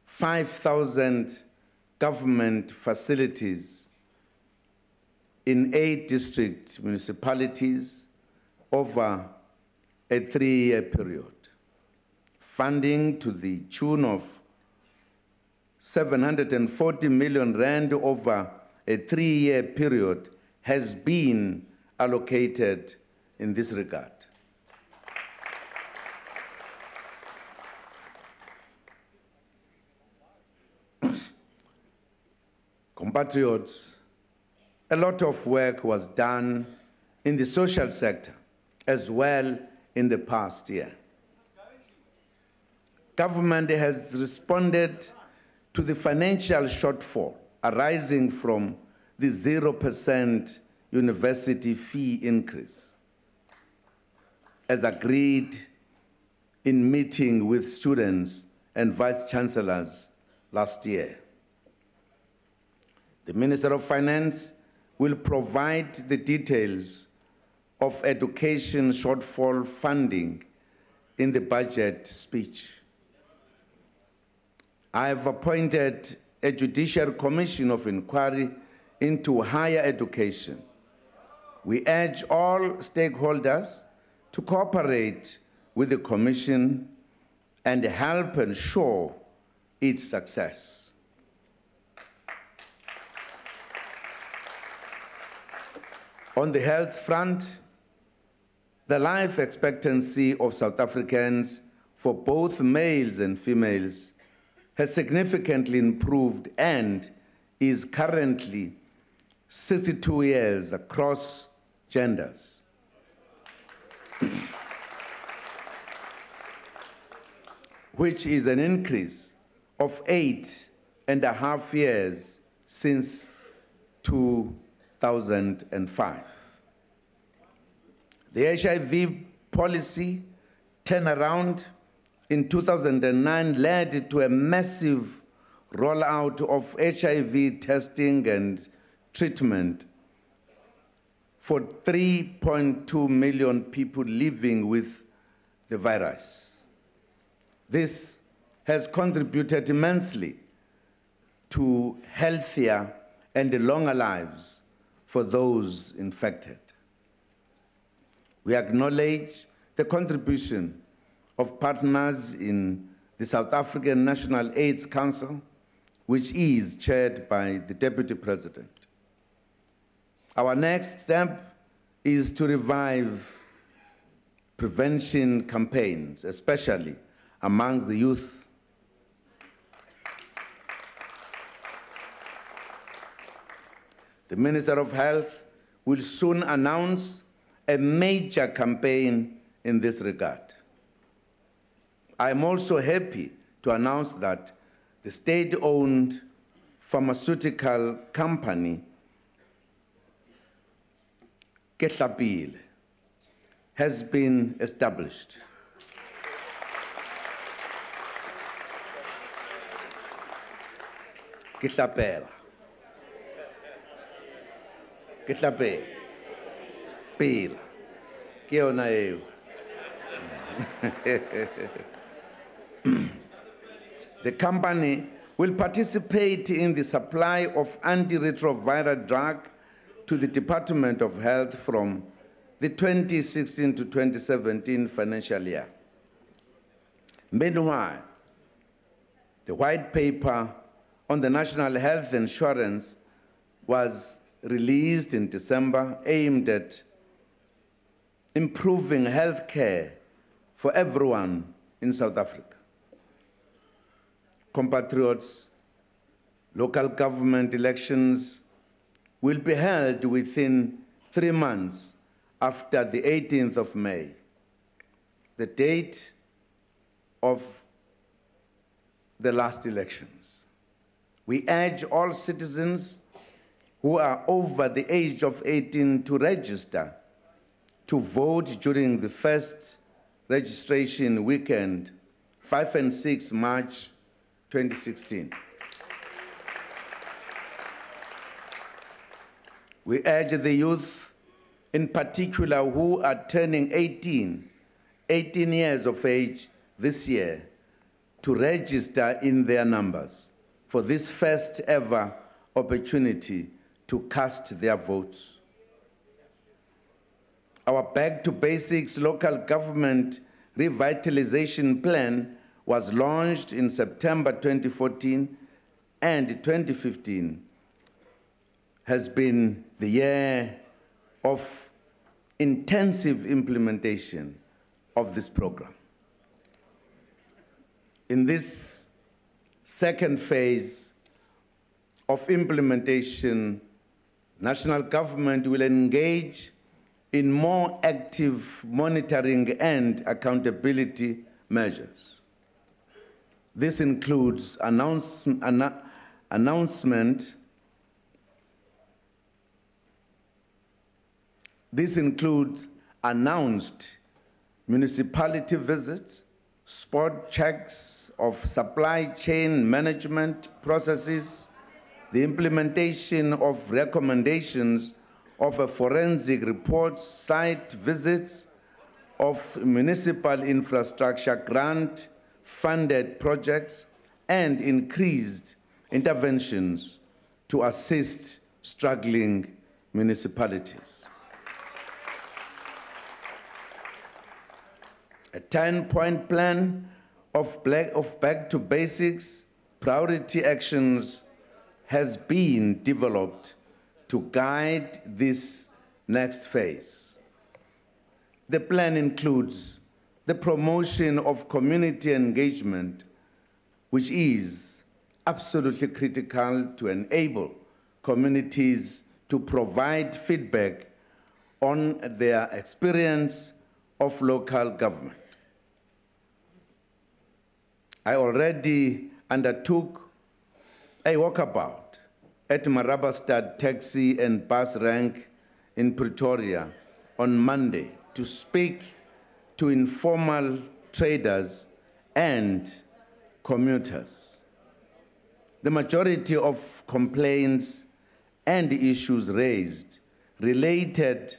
[SPEAKER 1] 5,000 government facilities in 8 district municipalities over a 3-year period. Funding to the tune of 740 million rand over a 3-year period has been allocated in this regard. Compatriots, a lot of work was done in the social sector as well in the past year. Government has responded to the financial shortfall arising from the 0% university fee increase, as agreed in meeting with students and vice-chancellors last year. The Minister of Finance will provide the details of education shortfall funding in the budget speech. I have appointed a judicial commission of inquiry into higher education. We urge all stakeholders to cooperate with the commission and help ensure its success. On the health front, the life expectancy of South Africans for both males and females has significantly improved and is currently 62 years across genders. Which is an increase of 8.5 years since 2005. The HIV policy turnaround in 2009 led to a massive rollout of HIV testing and treatment for 3.2 million people living with the virus. This has contributed immensely to healthier and longer lives for those infected. We acknowledge the contribution of partners in the South African National AIDS Council, which is chaired by the Deputy President. Our next step is to revive prevention campaigns, especially amongst the youth. The Minister of Health will soon announce a major campaign in this regard. I am also happy to announce that the state-owned pharmaceutical company, Ketlapile, has been established. Ketlapela. Ketlapela. Pila. Ke yona eo. The company will participate in the supply of antiretroviral drug to the Department of Health from the 2016 to 2017 financial year. Meanwhile, the white paper on the national health insurance was released in December, aimed at improving health care for everyone in South Africa. compatriots, local government elections will be held within 3 months after the 18th of May, the date of the last elections. We urge all citizens who are over the age of 18 to register to vote during the first registration weekend, 5 and 6 March 2016. We urge the youth, in particular, who are turning 18 years of age this year, to register in their numbers for this first ever opportunity to cast their votes. Our Back to Basics local government revitalization plan was launched in September 2014, and 2015 has been the year of intensive implementation of this program. In this second phase of implementation, national government will engage in more active monitoring and accountability measures. This includes announced municipality visits, spot checks of supply chain management processes, the implementation of recommendations of a forensic report, site visits of municipal infrastructure grant-funded projects, and increased interventions to assist struggling municipalities. A 10-point plan of Back to Basics priority actions has been developed to guide this next phase. The plan includes the promotion of community engagement, which is absolutely critical to enable communities to provide feedback on their experience of local government. I already undertook a walkabout at Marabastad Taxi and Bus Rank in Pretoria on Monday to speak to informal traders and commuters. The majority of complaints and issues raised related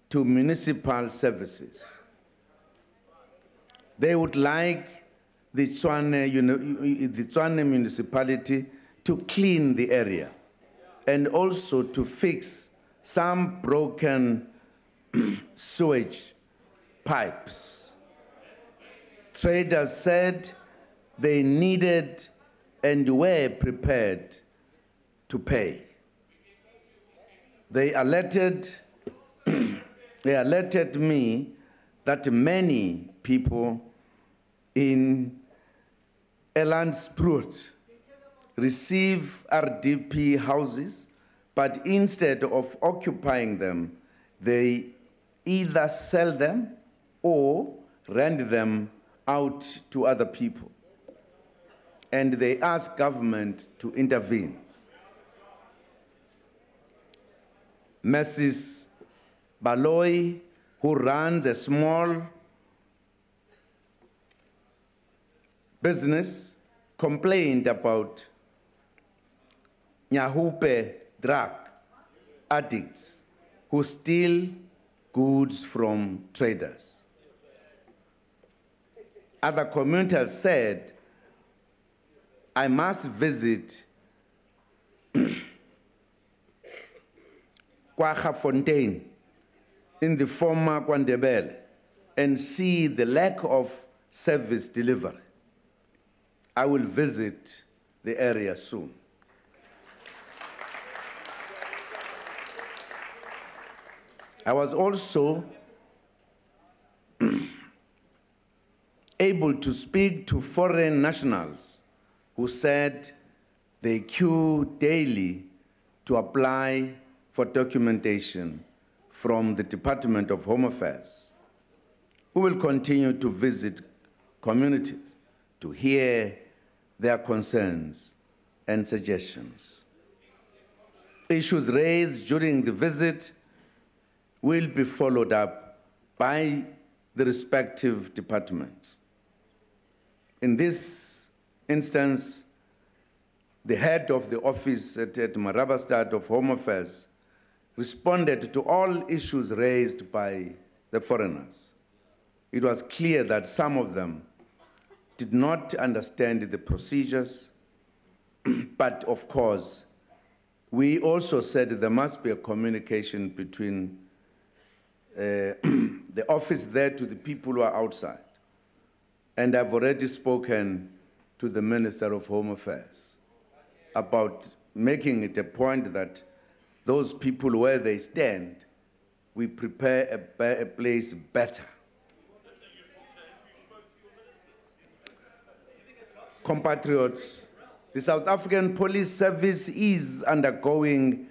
[SPEAKER 1] to municipal services. They would like the Tshwane municipality to clean the area and also to fix some broken sewage pipes. Traders said they needed and were prepared to pay. They alerted me that many people in Elandsproot receive RDP houses, but instead of occupying them, they either sell them or rent them out to other people. And they ask government to intervene. Mrs. Baloy, who runs a small business, complained about Nyahupe drug addicts who steal goods from traders. Other commuters said, I must visit Kwaggafontein in the former Kwandebele and see the lack of service delivery. I will visit the area soon. I was also able to speak to foreign nationals who said they queue daily to apply for documentation from the Department of Home Affairs. We will continue to visit communities to hear their concerns and suggestions. Issues raised during the visit will be followed up by the respective departments. In this instance, the head of the office at Marabastad of Home Affairs responded to all issues raised by the foreigners. It was clear that some of them did not understand the procedures, but of course, we also said there must be a communication between the office there to the people who are outside. And I've already spoken to the Minister of Home Affairs about making it a point that those people where they stand, we prepare a place better. Compatriots, the South African Police Service is undergoing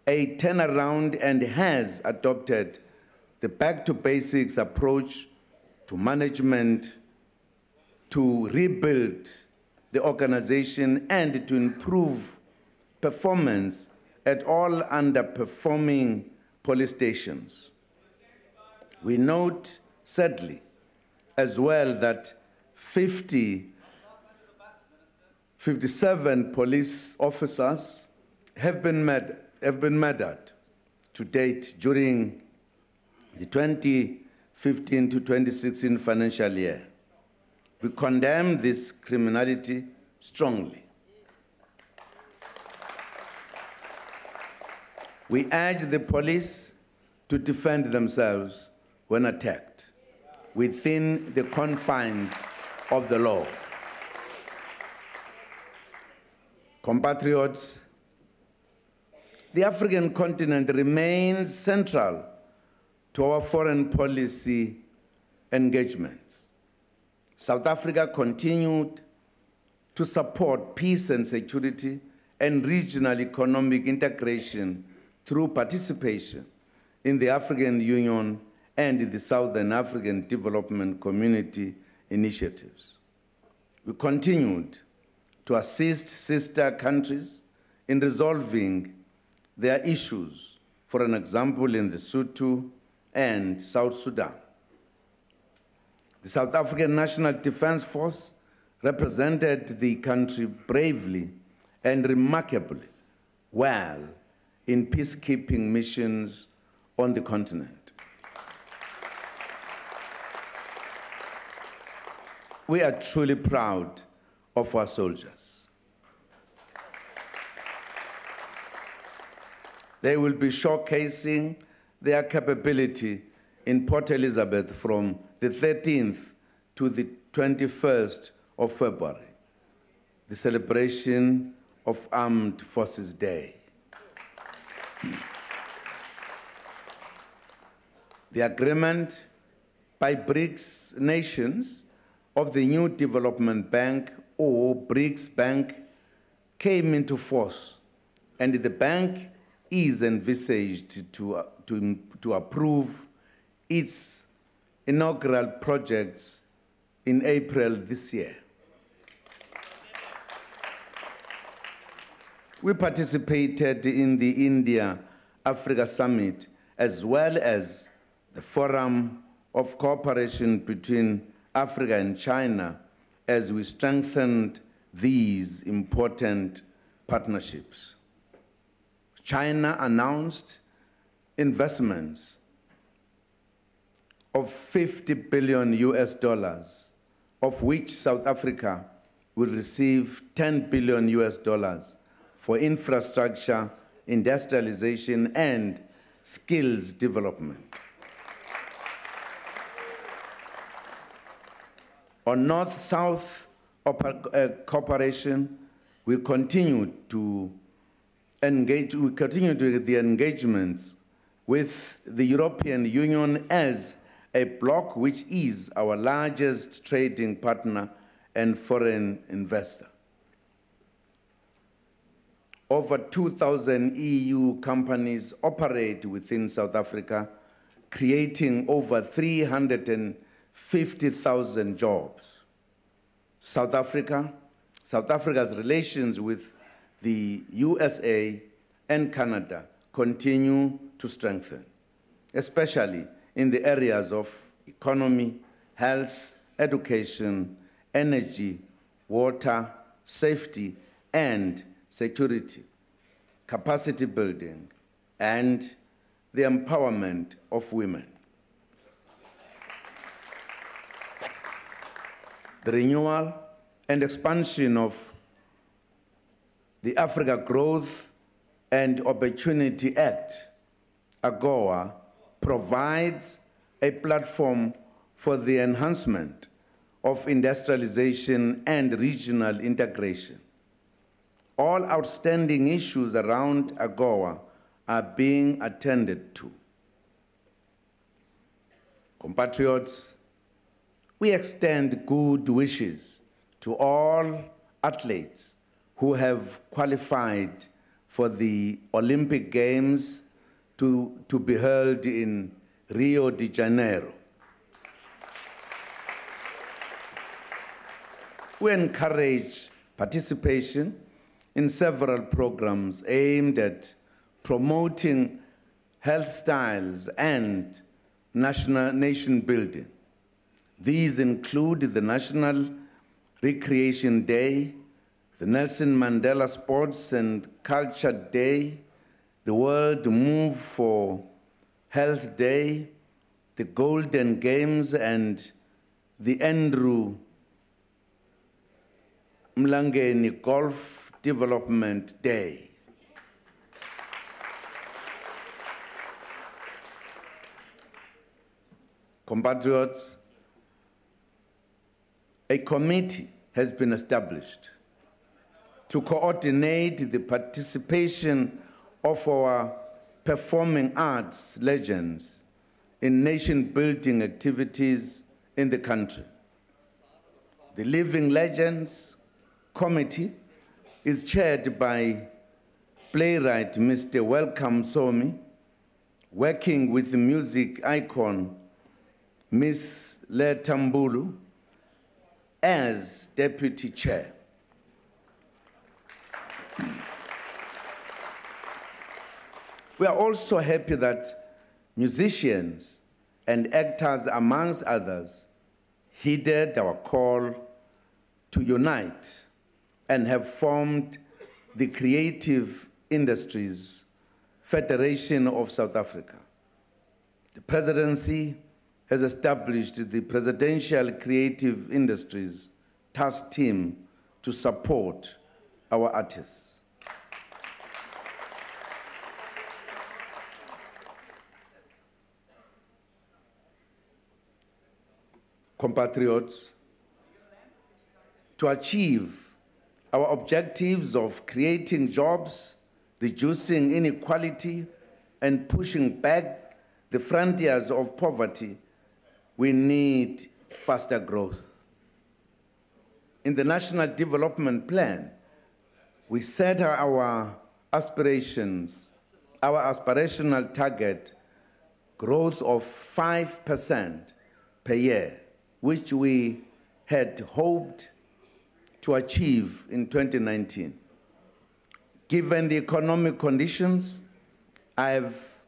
[SPEAKER 1] a turnaround and has adopted the back-to-basics approach to management to rebuild the organization and to improve performance at all underperforming police stations. We note, sadly, as well that 57 police officers have been murdered to date during the 2015 to 2016 financial year. We condemn this criminality strongly. We urge the police to defend themselves when attacked within the confines of the law. Compatriots, the African continent remains central to our foreign policy engagements. South Africa continued to support peace and security and regional economic integration through participation in the African Union and the Southern African Development Community initiatives. We continued to assist sister countries in resolving their issues, for an example, in Lesotho and South Sudan. The South African National Defense Force represented the country bravely and remarkably well in peacekeeping missions on the continent. We are truly proud of our soldiers. They will be showcasing their capability in Port Elizabeth from the 13th to the 21st of February, the celebration of Armed Forces Day. The agreement by BRICS nations of the New Development Bank, or BRICS Bank, came into force, and the bank is envisaged to approve its inaugural projects in April this year. We participated in the India-Africa Summit, as well as the Forum of Cooperation between Africa and China, as we strengthened these important partnerships. China announced investments of 50 billion US dollars, of which South Africa will receive 10 billion US dollars for infrastructure, industrialization, and skills development. On North-South cooperation, we continue to engage, the engagements with the European Union as a bloc, which is our largest trading partner and foreign investor. over 2,000 EU companies operate within South Africa, creating over 350,000 jobs. South Africa's relations with the USA and Canada continue to strengthen, especially in the areas of economy, health, education, energy, water, safety, and security, capacity building, and the empowerment of women. The renewal and expansion of the Africa Growth and Opportunity Act, AGOA, provides a platform for the enhancement of industrialization and regional integration. All outstanding issues around AGOA are being attended to. Compatriots, we extend good wishes to all athletes who have qualified for the Olympic Games to be held in Rio de Janeiro. We encourage participation in several programs aimed at promoting health styles and nation building. These include the National Recreation Day, the Nelson Mandela Sports and Culture Day, the World Move for Health Day, the Golden Games, and the Andrew Mlangeni Golf Development Day. Compatriots, a committee has been established to coordinate the participation of our performing arts legends in nation-building activities in the country. The Living Legends Committee is chaired by playwright Mr. Welcome Somi, working with music icon Ms. Letambulu as deputy chair. We are also happy that musicians and actors, amongst others, heeded our call to unite and have formed the Creative Industries Federation of South Africa. The presidency has established the Presidential Creative Industries Task Team to support our artists. Compatriots, to achieve our objectives of creating jobs, reducing inequality, and pushing back the frontiers of poverty, we need faster growth. In the National Development Plan, we set our aspirations, our aspirational target growth of 5% per year, which we had hoped to achieve in 2019. Given the economic conditions I've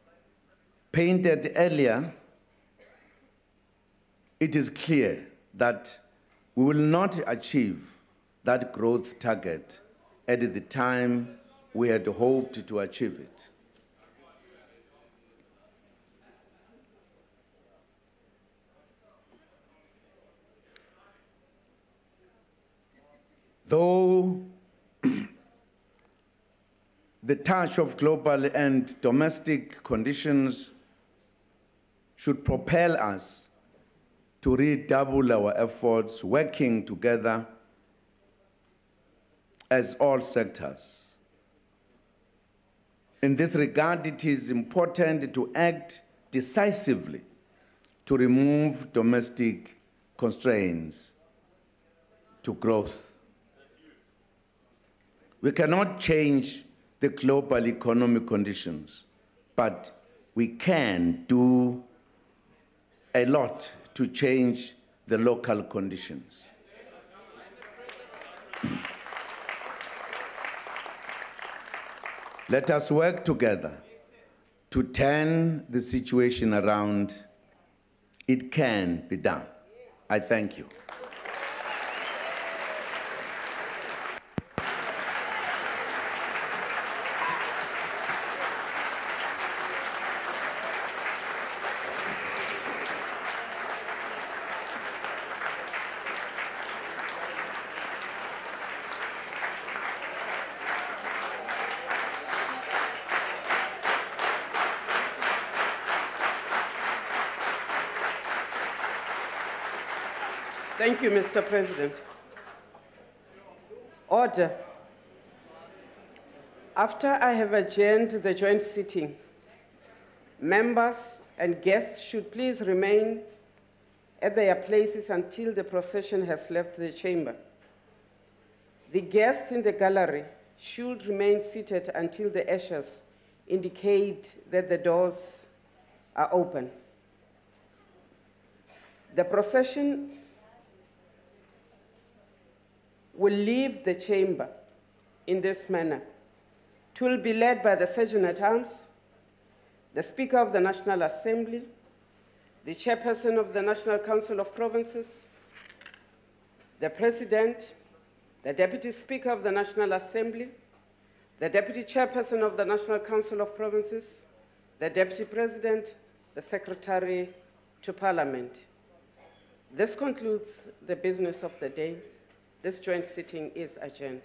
[SPEAKER 1] painted earlier, it is clear that we will not achieve that growth target at the time we had hoped to achieve it. Though the touch of global and domestic conditions should propel us to redouble our efforts, working together as all sectors. In this regard, it is important to act decisively to remove domestic constraints to growth. We cannot change the global economic conditions, but we can do a lot to change the local conditions. Let us work together to turn the situation around. It can be done. I thank you.
[SPEAKER 2] Thank you, Mr. President. Order. After I have adjourned the joint sitting, members and guests should please remain at their places until the procession has left the chamber. The guests in the gallery should remain seated until the ushers indicate that the doors are open. The procession will leave the chamber in this manner. It will be led by the Sergeant-at-Arms, the Speaker of the National Assembly, the Chairperson of the National Council of Provinces, the President, the Deputy Speaker of the National Assembly, the Deputy Chairperson of the National Council of Provinces, the Deputy President, the Secretary to Parliament. This concludes the business of the day. This joint sitting is adjourned.